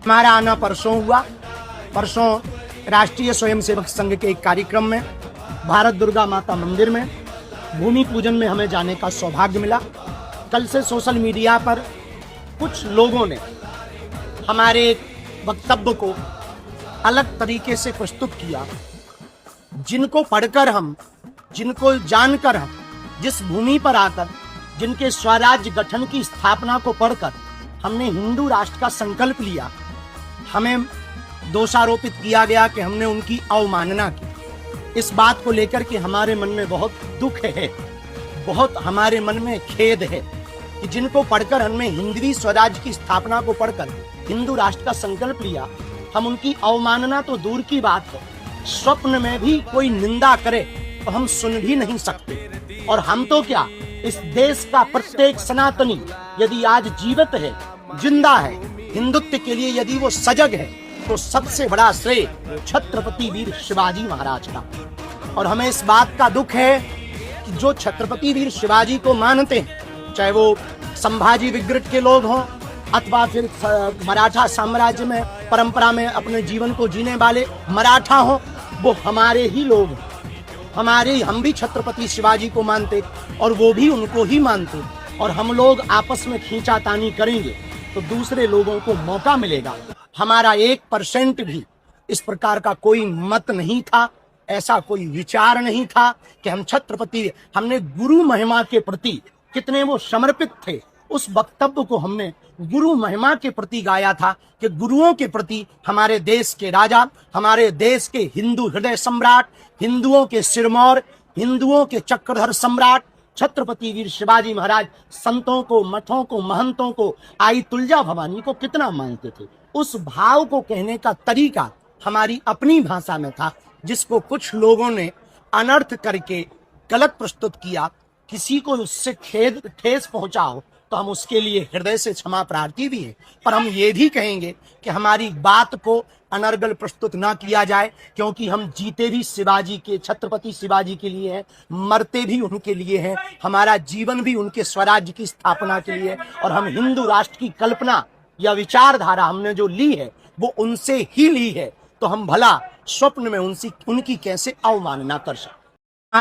हमारा आना परसों हुआ। परसों राष्ट्रीय स्वयंसेवक संघ के एक कार्यक्रम में भारत दुर्गा माता मंदिर में भूमि पूजन में हमें जाने का सौभाग्य मिला। कल से सोशल मीडिया पर कुछ लोगों ने हमारे वक्तव्य को अलग तरीके से प्रस्तुत किया, जिनको पढ़कर हम, जिनको जानकर हम, जिस भूमि पर आकर, जिनके स्वराज्य गठन की स्थापना को पढ़कर हमने हिंदू राष्ट्र का संकल्प लिया, हमें दोषारोपित किया गया कि हमने उनकी अवमानना की। इस बात को लेकर के हमारे मन में बहुत दुख है, बहुत हमारे मन में खेद है कि जिनको पढ़कर हमने हिंदवी स्वराज्य की स्थापना को पढ़कर हिंदू राष्ट्र का संकल्प लिया, हम उनकी अवमानना तो दूर की बात है, स्वप्न में भी कोई निंदा करे तो हम सुन भी नहीं सकते। और हम तो क्या, इस देश का प्रत्येक सनातनी यदि आज जीवित है, जिंदा है, हिंदुत्व के लिए यदि वो सजग है, तो सबसे बड़ा श्रेय छत्रपति वीर शिवाजी महाराज का। और हमें इस बात का दुख है कि जो छत्रपति वीर शिवाजी को मानते हैं, चाहे वो संभाजी विग्रह के लोग हों अथवा फिर मराठा साम्राज्य में परंपरा में अपने जीवन को जीने वाले मराठा हों, वो हमारे ही लोग हैं। हम भी छत्रपति शिवाजी को मानते और वो भी उनको ही मानते, और हम लोग आपस में खींचातानी करेंगे तो दूसरे लोगों को मौका मिलेगा। हमारा 1% भी इस प्रकार का कोई मत नहीं था, ऐसा कोई विचार नहीं था कि हमने गुरु महिमा के प्रति कितने वो समर्पित थे। उस वक्तव्य को हमने गुरु महिमा के प्रति गाया था कि गुरुओं के प्रति हमारे देश के राजा, हमारे देश के हिंदू हृदय सम्राट, हिंदुओं के सिरमौर, हिंदुओं के चक्रधर सम्राट छत्रपति वीर शिवाजी महाराज संतों को, मठों को, महंतों को, आई तुलजा भवानी को कितना मानते थे। उस भाव को कहने का तरीका हमारी अपनी भाषा में था, जिसको कुछ लोगों ने अनर्थ करके गलत प्रस्तुत किया। किसी को उससे ठेस पहुंचा हो तो हम उसके लिए हृदय से क्षमा प्रार्थी भी हैं, पर हम ये भी कहेंगे कि हमारी बात को अनर्गल प्रस्तुत ना किया जाए, क्योंकि हम जीते भी शिवाजी के, छत्रपति शिवाजी के लिए हैं, मरते भी उनके लिए हैं, हमारा जीवन भी उनके स्वराज्य की स्थापना के लिए, और हम हिंदू राष्ट्र की कल्पना या विचारधारा हमने जो ली है वो उनसे ही ली है, तो हम भला स्वप्न में उनकी कैसे अवमानना कर सकते।